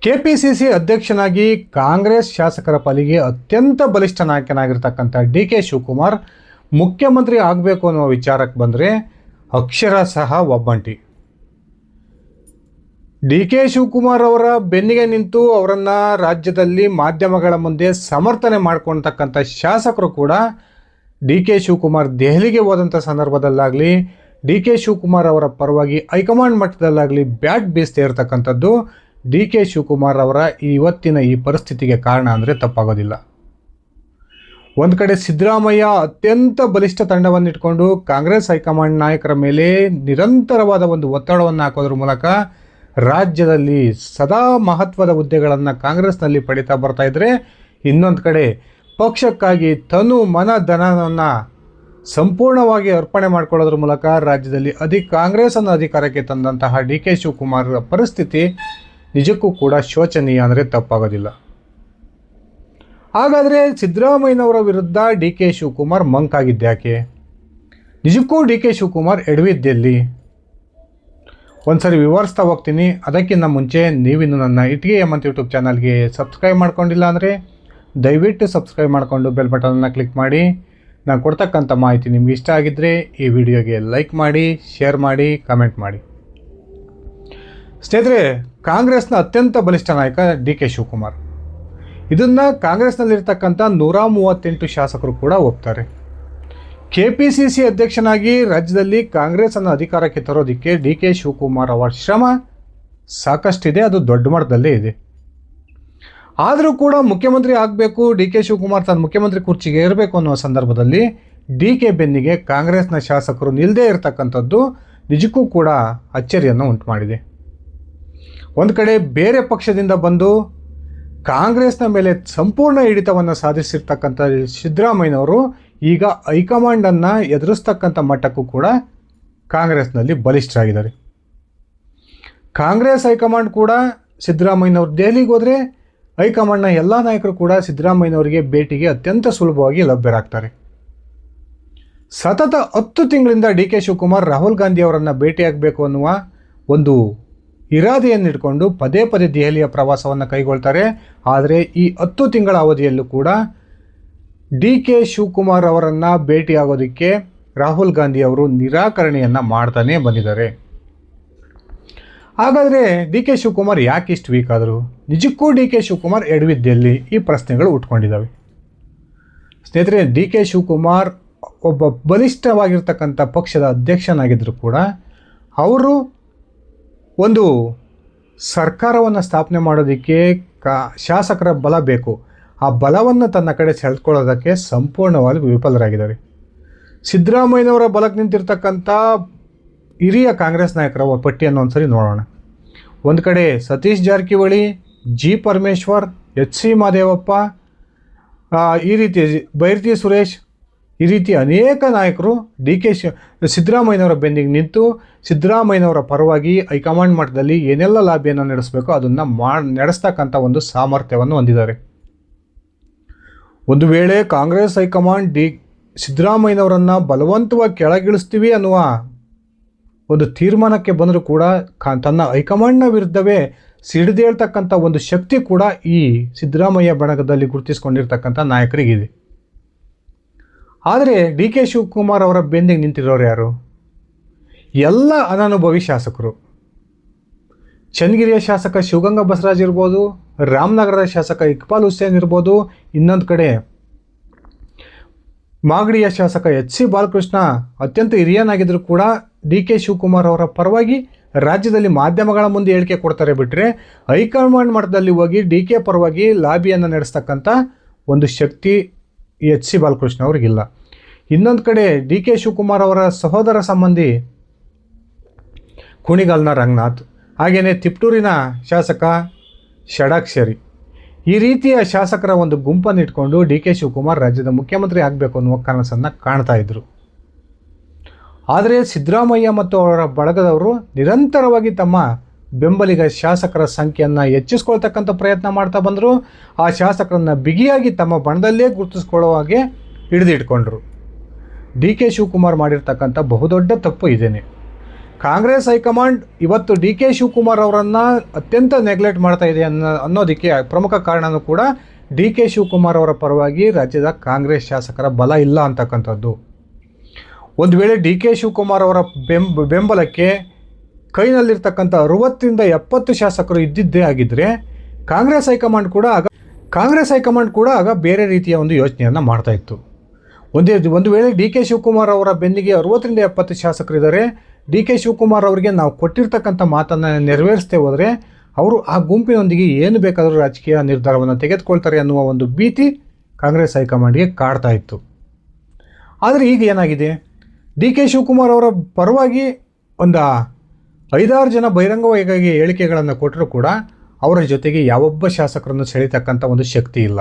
KPCC ಅಧ್ಯಕ್ಷನಾಗಿ ಕಾಂಗ್ರೆಸ್ ಶಾಸಕರ ಪಾಲಿಗೆ ಅತ್ಯಂತ ಬಲಿಷ್ಠ ನಾಯಕನಾಗಿರ್ತಕ್ಕಂಥ ಡಿ.ಕೆ. ಶಿವಕುಮಾರ್ ಮುಖ್ಯಮಂತ್ರಿ ಆಗಬೇಕು ಅನ್ನೋ ವಿಚಾರಕ್ಕೆ ಬಂದರೆ ಅಕ್ಷರಶಃ ಒಬ್ಬಂಟಿ. ಡಿ.ಕೆ. ಶಿವಕುಮಾರ್ ಅವರ ಬೆನ್ನಿಗೆ ನಿಂತು ಅವರನ್ನು ರಾಜ್ಯದಲ್ಲಿ ಮಾಧ್ಯಮಗಳ ಮುಂದೆ ಸಮರ್ಥನೆ ಮಾಡ್ಕೊಳ್ತಕ್ಕಂಥ ಶಾಸಕರು ಕೂಡ ಡಿ.ಕೆ. ಶಿವಕುಮಾರ್ ದೆಹಲಿಗೆ ಹೋದಂಥ ಸಂದರ್ಭದಲ್ಲಾಗಲಿ, ಡಿ.ಕೆ. ಶಿವಕುಮಾರ್ ಅವರ ಪರವಾಗಿ ಹೈಕಮಾಂಡ್ ಮಟ್ಟದಲ್ಲಾಗಲಿ ಬ್ಯಾಟ್ ಬೀಸ್ತಾ ಇರತಕ್ಕಂಥದ್ದು ಡಿ.ಕೆ. ಶಿವಕುಮಾರ್ ಅವರ ಇವತ್ತಿನ ಈ ಪರಿಸ್ಥಿತಿಗೆ ಕಾರಣ ಅಂದರೆ ತಪ್ಪಾಗೋದಿಲ್ಲ. ಒಂದು ಕಡೆ ಸಿದ್ದರಾಮಯ್ಯ ಅತ್ಯಂತ ಬಲಿಷ್ಠ ತಂಡವನ್ನು ಇಟ್ಕೊಂಡು ಕಾಂಗ್ರೆಸ್ ಹೈಕಮಾಂಡ್ ನಾಯಕರ ಮೇಲೆ ನಿರಂತರವಾದ ಒಂದು ಒತ್ತಡವನ್ನು ಹಾಕೋದ್ರ ಮೂಲಕ ರಾಜ್ಯದಲ್ಲಿ ಸದಾ ಮಹತ್ವದ ಹುದ್ದೆಗಳನ್ನು ಕಾಂಗ್ರೆಸ್ನಲ್ಲಿ ಪಡಿತಾ ಬರ್ತಾ ಇದ್ದರೆ, ಇನ್ನೊಂದು ಕಡೆ ಪಕ್ಷಕ್ಕಾಗಿ ತನು ಮನ ಧನವನ್ನು ಸಂಪೂರ್ಣವಾಗಿ ಅರ್ಪಣೆ ಮಾಡಿಕೊಳ್ಳೋದ್ರ ಮೂಲಕ ರಾಜ್ಯದಲ್ಲಿ ಕಾಂಗ್ರೆಸ್ಸನ್ನು ಅಧಿಕಾರಕ್ಕೆ ತಂದಂತಹ ಡಿ.ಕೆ. ಶಿವಕುಮಾರ್ ಪರಿಸ್ಥಿತಿ ನಿಜಕ್ಕೂ ಕೂಡ ಶೋಚನೀಯ ಅಂದರೆ ತಪ್ಪಾಗೋದಿಲ್ಲ. ಹಾಗಾದರೆ ಸಿದ್ದರಾಮಯ್ಯನವರ ವಿರುದ್ಧ ಡಿ.ಕೆ. ಶಿವಕುಮಾರ್ ಮಂಕಾಗಿದ್ದ್ಯಾಕೆ? ನಿಜಕ್ಕೂ ಡಿ.ಕೆ. ಶಿವಕುಮಾರ್ ಎಡವಿದ್ದೆಲ್ಲಿ? ಒಂದ್ಸರಿ ವಿವರಿಸ್ತಾ ಹೋಗ್ತೀನಿ. ಅದಕ್ಕಿಂತ ಮುಂಚೆ ನೀವಿನ್ನು ನನ್ನ ಇಟ್ಟಿಗೆ ಹೇಮಂತ್ ಯೂಟ್ಯೂಬ್ ಚಾನಲ್ಗೆ ಸಬ್ಸ್ಕ್ರೈಬ್ ಮಾಡ್ಕೊಂಡಿಲ್ಲ ಅಂದರೆ ದಯವಿಟ್ಟು ಸಬ್ಸ್ಕ್ರೈಬ್ ಮಾಡಿಕೊಂಡು ಬೆಲ್ ಬಟನನ್ನು ಕ್ಲಿಕ್ ಮಾಡಿ. ನಾನು ಕೊಡ್ತಕ್ಕಂಥ ಮಾಹಿತಿ ನಿಮ್ಗೆ ಇಷ್ಟ ಆಗಿದ್ದರೆ ಈ ವಿಡಿಯೋಗೆ ಲೈಕ್ ಮಾಡಿ, ಶೇರ್ ಮಾಡಿ, ಕಮೆಂಟ್ ಮಾಡಿ. ಸ್ನೇಹಿತರೆ, ಕಾಂಗ್ರೆಸ್ನ ಅತ್ಯಂತ ಬಲಿಷ್ಠ ನಾಯಕ ಡಿ.ಕೆ. ಶಿವಕುಮಾರ್. ಇದನ್ನು ಕಾಂಗ್ರೆಸ್ನಲ್ಲಿರ್ತಕ್ಕಂಥ 138 ಶಾಸಕರು ಕೂಡ ಒಪ್ತಾರೆ. ಕೆಪಿಸಿಸಿ ಅಧ್ಯಕ್ಷನಾಗಿ ರಾಜ್ಯದಲ್ಲಿ ಕಾಂಗ್ರೆಸ್ಸನ್ನು ಅಧಿಕಾರಕ್ಕೆ ತರೋದಕ್ಕೆ ಡಿ.ಕೆ. ಶಿವಕುಮಾರ್ ಅವರ ಶ್ರಮ ಸಾಕಷ್ಟಿದೆ, ಅದು ದೊಡ್ಡ ಮಟ್ಟದಲ್ಲೇ ಇದೆ. ಆದರೂ ಕೂಡ ಮುಖ್ಯಮಂತ್ರಿ ಆಗಬೇಕು, ಡಿ.ಕೆ. ಶಿವಕುಮಾರ್ ತನ್ನ ಮುಖ್ಯಮಂತ್ರಿ ಕುರ್ಚಿಗೆ ಇರಬೇಕು ಅನ್ನೋ ಸಂದರ್ಭದಲ್ಲಿ ಡಿ.ಕೆ. ಬೆನ್ನಿಗೆ ಕಾಂಗ್ರೆಸ್ನ ಶಾಸಕರು ನಿಲ್ಲದೇ ಇರತಕ್ಕಂಥದ್ದು ನಿಜಕ್ಕೂ ಕೂಡ ಅಚ್ಚರಿಯನ್ನು ಉಂಟು ಮಾಡಿದೆ. ಒಂದು ಕಡೆ ಬೇರೆ ಪಕ್ಷದಿಂದ ಬಂದು ಕಾಂಗ್ರೆಸ್ನ ಮೇಲೆ ಸಂಪೂರ್ಣ ಹಿಡಿತವನ್ನು ಸಾಧಿಸಿರ್ತಕ್ಕಂಥ ಸಿದ್ದರಾಮಯ್ಯನವರು ಈಗ ಹೈಕಮಾಂಡನ್ನು ಎದುರಿಸ್ತಕ್ಕಂಥ ಮಟ್ಟಕ್ಕೂ ಕೂಡ ಕಾಂಗ್ರೆಸ್ನಲ್ಲಿ ಬಲಿಷ್ಠರಾಗಿದ್ದಾರೆ. ಕಾಂಗ್ರೆಸ್ ಹೈಕಮಾಂಡ್ ಕೂಡ ಸಿದ್ದರಾಮಯ್ಯನವರು ದೆಹಲಿಗೆ ಹೋದರೆ ಹೈಕಮಾಂಡ್ನ ಎಲ್ಲ ನಾಯಕರು ಕೂಡ ಸಿದ್ದರಾಮಯ್ಯನವರಿಗೆ ಭೇಟಿಗೆ ಅತ್ಯಂತ ಸುಲಭವಾಗಿ ಲಭ್ಯರಾಗ್ತಾರೆ. ಸತತ 10 ತಿಂಗಳಿಂದ ಡಿ.ಕೆ. ಶಿವಕುಮಾರ್ ರಾಹುಲ್ ಗಾಂಧಿ ಅವರನ್ನು ಭೇಟಿಯಾಗಬೇಕು ಅನ್ನುವ ಒಂದು ಇರಾದೆಯನ್ನು ಇಟ್ಕೊಂಡು ಪದೇ ಪದೇ ದೆಹಲಿಯ ಪ್ರವಾಸವನ್ನು ಕೈಗೊಳ್ತಾರೆ. ಆದರೆ ಈ 10 ತಿಂಗಳ ಅವಧಿಯಲ್ಲೂ ಕೂಡ ಡಿ.ಕೆ. ಶಿವಕುಮಾರ್ ಅವರನ್ನು ಭೇಟಿಯಾಗೋದಕ್ಕೆ ರಾಹುಲ್ ಗಾಂಧಿ ಅವರು ನಿರಾಕರಣೆಯನ್ನು ಮಾಡ್ತಾನೇ ಬಂದಿದ್ದಾರೆ. ಹಾಗಾದರೆ ಡಿ.ಕೆ. ಶಿವಕುಮಾರ್ ಯಾಕೆ ಇಷ್ಟು ವೀಕ್ ಆದರು? ನಿಜಕ್ಕೂ ಡಿ.ಕೆ. ಶಿವಕುಮಾರ್ ಎಡವಿದ್ದೆಲ್ಲಿ? ಈ ಪ್ರಶ್ನೆಗಳು ಉಟ್ಕೊಂಡಿದ್ದಾವೆ. ಸ್ನೇಹಿತರೆ, ಡಿ.ಕೆ. ಶಿವಕುಮಾರ್ ಒಬ್ಬ ಬಲಿಷ್ಠವಾಗಿರ್ತಕ್ಕಂಥ ಪಕ್ಷದ ಅಧ್ಯಕ್ಷನಾಗಿದ್ದರೂ ಕೂಡ ಅವರು ಒಂದು ಸರ್ಕಾರವನ್ನು ಸ್ಥಾಪನೆ ಮಾಡೋದಕ್ಕೆ ಶಾಸಕರ ಬಲ ಬೇಕು. ಆ ಬಲವನ್ನು ತನ್ನ ಕಡೆ ಸೆಳೆದುಕೊಳ್ಳೋದಕ್ಕೆ ಸಂಪೂರ್ಣವಾಗಿ ವಿಫಲರಾಗಿದ್ದಾರೆ. ಸಿದ್ದರಾಮಯ್ಯನವರ ಬಲಕ್ಕೆ ನಿಂತಿರ್ತಕ್ಕಂಥ ಹಿರಿಯ ಕಾಂಗ್ರೆಸ್ ನಾಯಕರ ಪಟ್ಟಿಯನ್ನು ಒಂದ್ಸರಿ ನೋಡೋಣ. ಒಂದು ಕಡೆ ಸತೀಶ್ ಜಾರಕಿಹೊಳಿ, ಜಿ. ಪರಮೇಶ್ವರ್, ಎಚ್.ಸಿ. ಮಹದೇವಪ್ಪ, ಈ ರೀತಿ ಬೈರತಿ ಸುರೇಶ್, ಈ ರೀತಿ ಅನೇಕ ನಾಯಕರು ಸಿದ್ದರಾಮಯ್ಯನವರ ಬೆನ್ನಿಗೆ ನಿಂತು ಸಿದ್ದರಾಮಯ್ಯನವರ ಪರವಾಗಿ ಹೈಕಮಾಂಡ್ ಮಟ್ಟದಲ್ಲಿ ಏನೆಲ್ಲ ಲಾಬಿಯನ್ನು ನಡೆಸಬೇಕು ಅದನ್ನು ನಡೆಸ್ತಕ್ಕಂಥ ಒಂದು ಸಾಮರ್ಥ್ಯವನ್ನು ಹೊಂದಿದ್ದಾರೆ. ಒಂದು ವೇಳೆ ಕಾಂಗ್ರೆಸ್ ಹೈಕಮಾಂಡ್ ಸಿದ್ದರಾಮಯ್ಯನವರನ್ನು ಬಲವಂತವಾಗಿ ಕೆಳಗಿಳಿಸ್ತೀವಿ ಅನ್ನುವ ಒಂದು ತೀರ್ಮಾನಕ್ಕೆ ಬಂದರೂ ಕೂಡ ತನ್ನ ಹೈಕಮಾಂಡ್ನ ವಿರುದ್ಧವೇ ಸಿಡಿದೇಳ್ತಕ್ಕಂಥ ಒಂದು ಶಕ್ತಿ ಕೂಡ ಈ ಸಿದ್ದರಾಮಯ್ಯ ಬಣದಲ್ಲಿ ಗುರುತಿಸಿಕೊಂಡಿರ್ತಕ್ಕಂಥ ನಾಯಕರಿಗಿದೆ. ಆದರೆ ಡಿ.ಕೆ. ಶಿವಕುಮಾರ್ ಅವರ ಬೆನ್ನಿಗೆ ನಿಂತಿರೋರು ಯಾರು? ಎಲ್ಲ ಅನನುಭವಿ ಶಾಸಕರು. ಚನ್ನಗಿರಿಯ ಶಾಸಕ ಶಿವಗಂಗಾ ಬಸವರಾಜ್ ಇರ್ಬೋದು, ರಾಮನಗರದ ಶಾಸಕ ಇಕ್ಬಾಲ್ ಹುಸೇನ್ ಇರ್ಬೋದು, ಇನ್ನೊಂದು ಕಡೆ ಮಾಗಡಿಯ ಶಾಸಕ ಎಚ್.ಸಿ. ಬಾಲಕೃಷ್ಣ ಅತ್ಯಂತ ಹಿರಿಯನಾಗಿದ್ದರೂ ಕೂಡ ಡಿ.ಕೆ. ಶಿವಕುಮಾರ್ ಅವರ ಪರವಾಗಿ ರಾಜ್ಯದಲ್ಲಿ ಮಾಧ್ಯಮಗಳ ಮುಂದೆ ಹೇಳಿಕೆ ಕೊಡ್ತಾರೆ. ಬಿಟ್ಟರೆ ಹೈಕಮಾಂಡ್ ಮಟ್ಟದಲ್ಲಿ ಹೋಗಿ ಡಿ.ಕೆ. ಪರವಾಗಿ ಲಾಬಿಯನ್ನು ನಡೆಸ್ತಕ್ಕಂಥ ಒಂದು ಶಕ್ತಿ ಎಚ್.ಸಿ. ಬಾಲಕೃಷ್ಣ ಅವ್ರಿಗಿಲ್ಲ. ಇನ್ನೊಂದು ಕಡೆ ಡಿ.ಕೆ. ಶಿವಕುಮಾರ್ ಅವರ ಸಹೋದರ ಸಂಬಂಧಿ ಕುಣಿಗಲ್ನ ರಂಗನಾಥ್, ಹಾಗೆಯೇ ತಿಪ್ಟೂರಿನ ಶಾಸಕ ಷಡಾಕ್ಷರಿ, ಈ ರೀತಿಯ ಶಾಸಕರ ಒಂದು ಗುಂಪನ್ನು ಇಟ್ಕೊಂಡು ಡಿ.ಕೆ. ಶಿವಕುಮಾರ್ ರಾಜ್ಯದ ಮುಖ್ಯಮಂತ್ರಿ ಆಗಬೇಕು ಅನ್ನುವ ಕನಸನ್ನು ಕಾಣ್ತಾ ಇದ್ದರು. ಆದರೆ ಸಿದ್ದರಾಮಯ್ಯ ಮತ್ತು ಅವರ ಬಳಗದವರು ನಿರಂತರವಾಗಿ ತಮ್ಮ ಬೆಂಬಲಿಗ ಶಾಸಕರ ಸಂಖ್ಯೆಯನ್ನು ಹೆಚ್ಚಿಸ್ಕೊಳ್ತಕ್ಕಂಥ ಪ್ರಯತ್ನ ಮಾಡ್ತಾ ಬಂದರು. ಆ ಶಾಸಕರನ್ನು ಬಿಗಿಯಾಗಿ ತಮ್ಮ ಬಣದಲ್ಲೇ ಗುರುತಿಸ್ಕೊಳ್ಳೋ ಹಾಗೆ ಹಿಡಿದಿಟ್ಕೊಂಡ್ರು. ಡಿ.ಕೆ. ಶಿವಕುಮಾರ್ ಮಾಡಿರ್ತಕ್ಕಂಥ ಬಹುದೊಡ್ಡ ತಪ್ಪು ಇದೇನೆ. ಕಾಂಗ್ರೆಸ್ ಹೈಕಮಾಂಡ್ ಇವತ್ತು ಡಿ ಕೆ ಶಿವಕುಮಾರ್ ಅವರನ್ನು ಅತ್ಯಂತ ನೆಗ್ಲೆಕ್ಟ್ ಮಾಡ್ತಾ ಇದೆ ಅನ್ನೋದಕ್ಕೆ ಪ್ರಮುಖ ಕಾರಣವೂ ಕೂಡ ಡಿ ಕೆ ಶಿವಕುಮಾರ್ ಅವರ ಪರವಾಗಿ ರಾಜ್ಯದ ಕಾಂಗ್ರೆಸ್ ಶಾಸಕರ ಬಲ ಇಲ್ಲ ಅಂತಕ್ಕಂಥದ್ದು. ಒಂದು ವೇಳೆ ಡಿ ಕೆ ಶಿವಕುಮಾರ್ ಅವರ ಬೆಂಬಲಕ್ಕೆ ಕೈನಲ್ಲಿರ್ತಕ್ಕಂಥ 60-70 ಶಾಸಕರು ಇದ್ದಿದ್ದೇ ಆಗಿದ್ದರೆ ಕಾಂಗ್ರೆಸ್ ಹೈಕಮಾಂಡ್ ಕೂಡ ಆಗ ಬೇರೆ ರೀತಿಯ ಒಂದು ಯೋಚನೆಯನ್ನು ಮಾಡ್ತಾಯಿತ್ತು. ಒಂದು ವೇಳೆ ಡಿ ಕೆ ಶಿವಕುಮಾರ್ ಅವರ ಬೆನ್ನಿಗೆ 60-70 ಶಾಸಕರಿದ್ದಾರೆ, ಡಿ ಕೆ ಶಿವಕುಮಾರ್ ಅವರಿಗೆ ನಾವು ಕೊಟ್ಟಿರ್ತಕ್ಕಂಥ ಮಾತನ್ನು ನೆರವೇರಿಸದೆ ಹೋದರೆ ಅವರು ಆ ಗುಂಪಿನೊಂದಿಗೆ ಏನು ಬೇಕಾದರೂ ರಾಜಕೀಯ ನಿರ್ಧಾರವನ್ನು ತೆಗೆದುಕೊಳ್ತಾರೆ ಅನ್ನುವ ಒಂದು ಭೀತಿ ಕಾಂಗ್ರೆಸ್ ಹೈಕಮಾಂಡ್ಗೆ ಕಾಡ್ತಾ ಇತ್ತು. ಆದರೆ ಈಗ ಏನಾಗಿದೆ, ಡಿ ಕೆ ಶಿವಕುಮಾರ್ ಅವರ ಪರವಾಗಿ ಒಂದು 5-6 ಜನ ಬಹಿರಂಗವಾಗಿ ಹೇಳಿಕೆಗಳನ್ನು ಕೊಟ್ಟರೂ ಕೂಡ ಅವರ ಜೊತೆಗೆ ಯಾವೊಬ್ಬ ಶಾಸಕರನ್ನು ಸೆಳೀತಕ್ಕಂಥ ಒಂದು ಶಕ್ತಿ ಇಲ್ಲ.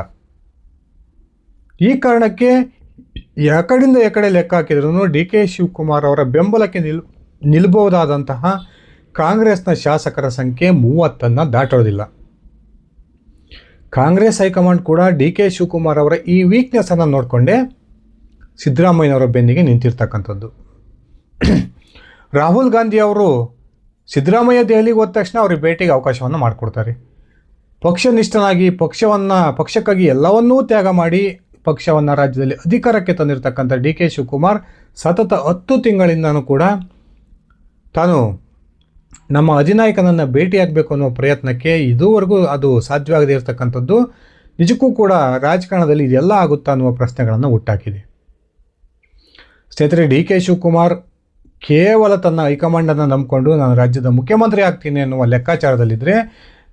ಈ ಕಾರಣಕ್ಕೆ ಯಾಕಡೆಯಿಂದ ಯಾಕಡೆ ಲೆಕ್ಕ ಹಾಕಿದ್ರೂ ಡಿ ಕೆ ಶಿವಕುಮಾರ್ ಅವರ ಬೆಂಬಲಕ್ಕೆ ನಿಲ್ಬಹುದಾದಂತಹ ಕಾಂಗ್ರೆಸ್ನ ಶಾಸಕರ ಸಂಖ್ಯೆ 30 ದಾಟೋದಿಲ್ಲ. ಕಾಂಗ್ರೆಸ್ ಹೈಕಮಾಂಡ್ ಕೂಡ ಡಿ ಕೆ ಶಿವಕುಮಾರ್ ಅವರ ಈ ವೀಕ್ನೆಸ್ಸನ್ನು ನೋಡಿಕೊಂಡೇ ಸಿದ್ದರಾಮಯ್ಯನವರ ಬೆನ್ನಿಗೆ ನಿಂತಿರ್ತಕ್ಕಂಥದ್ದು. ರಾಹುಲ್ ಗಾಂಧಿ ಅವರು ಸಿದ್ದರಾಮಯ್ಯ ದೆಹಲಿಗೆ ಹೋದ ತಕ್ಷಣ ಅವ್ರಿಗೆ ಭೇಟಿಗೆ ಅವಕಾಶವನ್ನು ಮಾಡಿಕೊಡ್ತಾರೆ. ಪಕ್ಷನಿಷ್ಠನಾಗಿ ಪಕ್ಷಕ್ಕಾಗಿ ಎಲ್ಲವನ್ನೂ ತ್ಯಾಗ ಮಾಡಿ ಪಕ್ಷವನ್ನು ರಾಜ್ಯದಲ್ಲಿ ಅಧಿಕಾರಕ್ಕೆ ತಂದಿರತಕ್ಕಂಥ ಡಿ ಕೆ ಶಿವಕುಮಾರ್ ಸತತ 10 ತಿಂಗಳಿಂದನೂ ಕೂಡ ತಾನು ನಮ್ಮ ಅಧಿನಾಯಕನನ್ನು ಭೇಟಿಯಾಗಬೇಕು ಅನ್ನೋ ಪ್ರಯತ್ನಕ್ಕೆ ಇದುವರೆಗೂ ಅದು ಸಾಧ್ಯವಾಗದೇ ಇರತಕ್ಕಂಥದ್ದು. ನಿಜಕ್ಕೂ ಕೂಡ ರಾಜಕಾರಣದಲ್ಲಿ ಇದೆಲ್ಲ ಆಗುತ್ತಾ ಅನ್ನುವ ಪ್ರಶ್ನೆಗಳನ್ನು ಹುಟ್ಟಾಕಿದೆ. ಸ್ನೇಹಿತರೆ, ಡಿ ಕೆ ಶಿವಕುಮಾರ್ ಕೇವಲ ತನ್ನ ಹೈಕಮಾಂಡನ್ನು ನಂಬಿಕೊಂಡು ನಾನು ರಾಜ್ಯದ ಮುಖ್ಯಮಂತ್ರಿ ಆಗ್ತೀನಿ ಅನ್ನುವ ಲೆಕ್ಕಾಚಾರದಲ್ಲಿದ್ದರೆ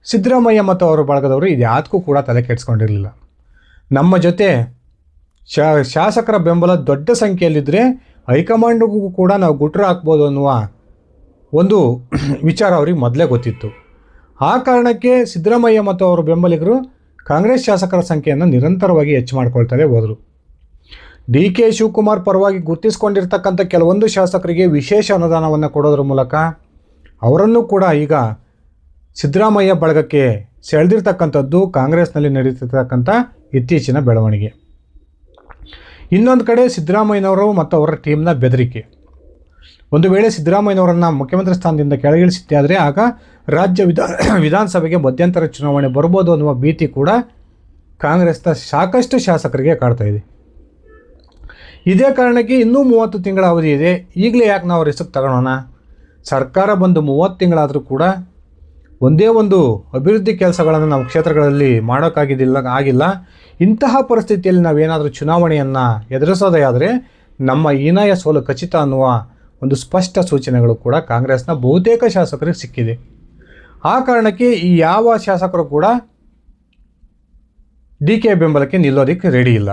ಸಿದ್ದರಾಮಯ್ಯ ಮತ್ತು ಅವರ ಬಳಗದವರು ಇದ್ಯಾವುದಕ್ಕೂ ಕೂಡ ತಲೆ ಕೆಡಿಸ್ಕೊಂಡಿರಲಿಲ್ಲ. ನಮ್ಮ ಜೊತೆ ಶಾಸಕರ ಬೆಂಬಲ ದೊಡ್ಡ ಸಂಖ್ಯೆಯಲ್ಲಿದ್ದರೆ ಹೈಕಮಾಂಡ್ಗೂ ಕೂಡ ನಾವು ಗುಟ್ರ ಹಾಕ್ಬೋದು ಅನ್ನುವ ಒಂದು ವಿಚಾರ ಅವ್ರಿಗೆ ಮೊದಲೇ ಗೊತ್ತಿತ್ತು. ಆ ಕಾರಣಕ್ಕೆ ಸಿದ್ದರಾಮಯ್ಯ ಮತ್ತು ಅವರ ಬೆಂಬಲಿಗರು ಕಾಂಗ್ರೆಸ್ ಶಾಸಕರ ಸಂಖ್ಯೆಯನ್ನು ನಿರಂತರವಾಗಿ ಹೆಚ್ಚು ಮಾಡ್ಕೊಳ್ತಲೇ ಹೋದರು. ಡಿ ಕೆ ಶಿವಕುಮಾರ್ ಪರವಾಗಿ ಗುರುತಿಸ್ಕೊಂಡಿರ್ತಕ್ಕಂಥ ಕೆಲವೊಂದು ಶಾಸಕರಿಗೆ ವಿಶೇಷ ಅನುದಾನವನ್ನು ಕೊಡೋದ್ರ ಮೂಲಕ ಅವರನ್ನು ಕೂಡ ಈಗ ಸಿದ್ದರಾಮಯ್ಯ ಬಳಗಕ್ಕೆ ಸೆಳೆದಿರ್ತಕ್ಕಂಥದ್ದು ಕಾಂಗ್ರೆಸ್ನಲ್ಲಿ ನಡೀತಿರ್ತಕ್ಕಂಥ ಇತ್ತೀಚಿನ ಬೆಳವಣಿಗೆ. ಇನ್ನೊಂದು ಕಡೆ ಸಿದ್ದರಾಮಯ್ಯನವರು ಮತ್ತು ಅವರ ಟೀಮ್ನ ಬೆದರಿಕೆ. ಒಂದು ವೇಳೆ ಸಿದ್ದರಾಮಯ್ಯನವರನ್ನು ಮುಖ್ಯಮಂತ್ರಿ ಸ್ಥಾನದಿಂದ ಕೆಳಗಿಳಿಸಿದ್ದೆ ಆದರೆ ಆಗ ರಾಜ್ಯ ವಿಧಾನಸಭೆಗೆ ಮಧ್ಯಂತರ ಚುನಾವಣೆ ಬರ್ಬೋದು ಅನ್ನುವ ಭೀತಿ ಕೂಡ ಕಾಂಗ್ರೆಸ್ನ ಸಾಕಷ್ಟು ಶಾಸಕರಿಗೆ ಕಾಡ್ತಾ ಇದೆ. ಇದೇ ಕಾರಣಕ್ಕೆ ಇನ್ನೂ 30 ತಿಂಗಳ ಅವಧಿ ಇದೆ, ಈಗಲೇ ಯಾಕೆ ನಾವು ರಿಸ್ಕ್ ತಗೊಳ್ಳೋಣ, ಸರ್ಕಾರ ಬಂದು 30 ತಿಂಗಳಾದರೂ ಕೂಡ ಒಂದೇ ಒಂದು ಅಭಿವೃದ್ಧಿ ಕೆಲಸಗಳನ್ನು ನಾವು ಕ್ಷೇತ್ರಗಳಲ್ಲಿ ಆಗಿಲ್ಲ. ಇಂತಹ ಪರಿಸ್ಥಿತಿಯಲ್ಲಿ ನಾವೇನಾದರೂ ಚುನಾವಣೆಯನ್ನು ಎದುರಿಸೋದೇ ಆದರೆ ನಮ್ಮ ಹೀನಾಯ ಸೋಲು ಖಚಿತ ಅನ್ನುವ ಒಂದು ಸ್ಪಷ್ಟ ಸೂಚನೆಗಳು ಕೂಡ ಕಾಂಗ್ರೆಸ್ನ ಬಹುತೇಕ ಶಾಸಕರಿಗೆ ಸಿಕ್ಕಿದೆ. ಆ ಕಾರಣಕ್ಕೆ ಈ ಯಾವ ಶಾಸಕರು ಕೂಡ ಡಿ ಕೆ ಬೆಂಬಲಕ್ಕೆ ನಿಲ್ಲೋದಕ್ಕೆ ರೆಡಿ ಇಲ್ಲ.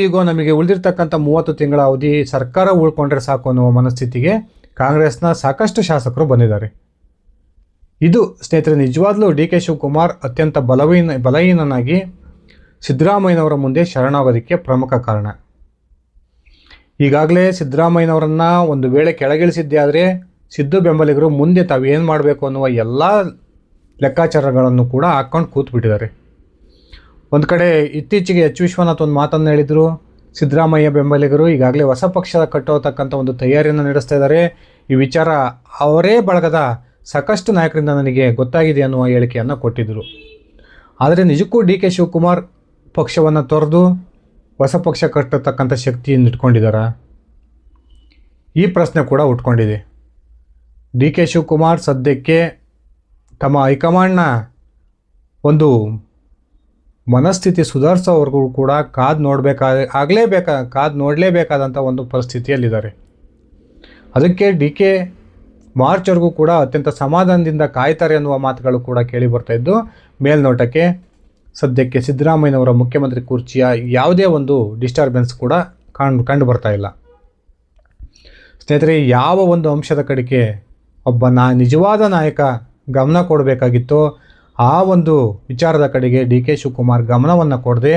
ಈಗೋ ನಮಗೆ ಉಳಿದಿರ್ತಕ್ಕಂಥ 30 ತಿಂಗಳ ಅವಧಿ ಸರ್ಕಾರ ಉಳ್ಕೊಂಡ್ರೆ ಸಾಕು ಅನ್ನುವ ಮನಸ್ಥಿತಿಗೆ ಕಾಂಗ್ರೆಸ್ನ ಸಾಕಷ್ಟು ಶಾಸಕರು ಬಂದಿದ್ದಾರೆ. ಇದು ಸ್ನೇಹಿತರೆ ನಿಜವಾಗ್ಲೂ ಡಿ ಕೆ ಶಿವಕುಮಾರ್ ಅತ್ಯಂತ ಬಲಹೀನನಾಗಿ ಸಿದ್ದರಾಮಯ್ಯನವರ ಮುಂದೆ ಶರಣಾಗೋದಕ್ಕೆ ಪ್ರಮುಖ ಕಾರಣ. ಈಗಾಗಲೇ ಸಿದ್ದರಾಮಯ್ಯನವರನ್ನು ಒಂದು ವೇಳೆ ಕೆಳಗಿಳಿಸಿದ್ದೇ ಆದರೆ ಸಿದ್ದು ಬೆಂಬಲಿಗರು ಮುಂದೆ ತಾವೇನು ಮಾಡಬೇಕು ಅನ್ನುವ ಎಲ್ಲ ಲೆಕ್ಕಾಚಾರಗಳನ್ನು ಕೂಡ ಹಾಕ್ಕೊಂಡು ಕೂತ್ಬಿಟ್ಟಿದ್ದಾರೆ. ಒಂದು ಕಡೆ ಇತ್ತೀಚೆಗೆ ಎಚ್ ವಿಶ್ವನಾಥ್ ಒಂದು ಮಾತನ್ನು ಹೇಳಿದರು, ಸಿದ್ದರಾಮಯ್ಯ ಬೆಂಬಲಿಗರು ಈಗಾಗಲೇ ಹೊಸ ಪಕ್ಷ ಕಟ್ಟೋತಕ್ಕಂಥ ಒಂದು ತಯಾರಿಯನ್ನು ನಡೆಸ್ತಾ ಇದ್ದಾರೆ, ಈ ವಿಚಾರ ಅವರೇ ಬಳಗದ ಸಾಕಷ್ಟು ನಾಯಕರಿಂದ ನನಗೆ ಗೊತ್ತಾಗಿದೆ ಅನ್ನುವ ಹೇಳಿಕೆಯನ್ನು ಕೊಟ್ಟಿದ್ದರು. ಆದರೆ ನಿಜಕ್ಕೂ ಡಿ ಕೆ ಶಿವಕುಮಾರ್ ಪಕ್ಷವನ್ನು ತೊರೆದು ಹೊಸ ಪಕ್ಷ ಕಟ್ಟತಕ್ಕಂಥ ಶಕ್ತಿಯನ್ನು ಇಟ್ಕೊಂಡಿದ್ದಾರಾ? ಈ ಪ್ರಶ್ನೆ ಕೂಡ ಉಟ್ಕೊಂಡಿದೆ. ಡಿ ಕೆ ಶಿವಕುಮಾರ್ ಸದ್ಯಕ್ಕೆ ತಮ್ಮ ಹೈಕಮಾಂಡ್ನ ಒಂದು ಮನಸ್ಥಿತಿ ಸುಧಾರಿಸೋವರೆಗೂ ಕೂಡ ಕಾದು ನೋಡಲೇಬೇಕಾದಂಥ ಒಂದು ಪರಿಸ್ಥಿತಿಯಲ್ಲಿದ್ದಾರೆ. ಅದಕ್ಕೆ ಡಿ ಕೆ ಮಾರ್ಚ್ವರೆಗೂ ಕೂಡ ಅತ್ಯಂತ ಸಮಾಧಾನದಿಂದ ಕಾಯ್ತಾರೆ ಅನ್ನುವ ಮಾತುಗಳು ಕೂಡ ಕೇಳಿ ಬರ್ತಾಯಿದ್ದು, ಮೇಲ್ನೋಟಕ್ಕೆ ಸದ್ಯಕ್ಕೆ ಸಿದ್ದರಾಮಯ್ಯನವರ ಮುಖ್ಯಮಂತ್ರಿ ಕುರ್ಚಿಯ ಯಾವುದೇ ಒಂದು ಡಿಸ್ಟರ್ಬೆನ್ಸ್ ಕೂಡ ಕಂಡು ಬರ್ತಾ ಇಲ್ಲ. ಸ್ನೇಹಿತರೆ, ಯಾವ ಒಂದು ಅಂಶದ ಕಡೆಗೆ ಒಬ್ಬ ನಿಜವಾದ ನಾಯಕ ಗಮನ ಕೊಡಬೇಕಾಗಿತ್ತೋ ಆ ಒಂದು ವಿಚಾರದ ಕಡೆಗೆ ಡಿ ಕೆ ಶಿವಕುಮಾರ್ ಗಮನವನ್ನು ಕೊಡದೆ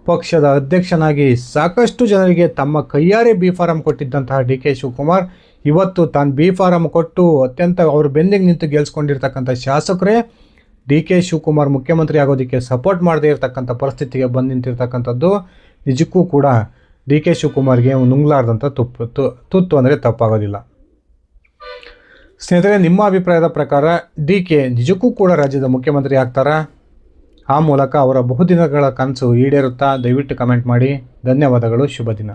ಪಕ್ಷದ ಅಧ್ಯಕ್ಷನಾಗಿ ಸಾಕಷ್ಟು ಜನರಿಗೆ ತಮ್ಮ ಕೈಯಾರೆ ಬಿ ಫಾರಂ ಕೊಟ್ಟಿದ್ದಂತಹ ಡಿ ಕೆ ಶಿವಕುಮಾರ್ ಇವತ್ತು ತಾನು ಬಿ ಫಾರಂ ಕೊಟ್ಟು ಅತ್ಯಂತ ಅವ್ರ ಬೆನ್ನಿಗೆ ನಿಂತು ಗೆಲ್ಸ್ಕೊಂಡಿರ್ತಕ್ಕಂಥ ಶಾಸಕರೇ ಡಿ ಕೆ ಶಿವಕುಮಾರ್ ಮುಖ್ಯಮಂತ್ರಿ ಆಗೋದಕ್ಕೆ ಸಪೋರ್ಟ್ ಮಾಡದೇ ಇರತಕ್ಕಂಥ ಪರಿಸ್ಥಿತಿಗೆ ಬಂದು ನಿಂತಿರ್ತಕ್ಕಂಥದ್ದು ನಿಜಕ್ಕೂ ಕೂಡ ಡಿ ಕೆ ಶಿವಕುಮಾರ್ಗೆ ನುಂಗ್ಲಾರ್ದಂಥ ತುತ್ತು ಅಂದರೆ ತಪ್ಪಾಗೋದಿಲ್ಲ. ಸ್ನೇಹಿತರೆ, ನಿಮ್ಮ ಅಭಿಪ್ರಾಯದ ಪ್ರಕಾರ ಡಿ ಕೆ ನಿಜಕ್ಕೂ ಕೂಡ ರಾಜ್ಯದ ಮುಖ್ಯಮಂತ್ರಿ ಆಗ್ತಾರಾ? ಆ ಮೂಲಕ ಅವರ ಬಹುದಿನಗಳ ಕನಸು ಈಡೇರುತ್ತಾ? ದಯವಿಟ್ಟು ಕಮೆಂಟ್ ಮಾಡಿ. ಧನ್ಯವಾದಗಳು. ಶುಭ ದಿನ.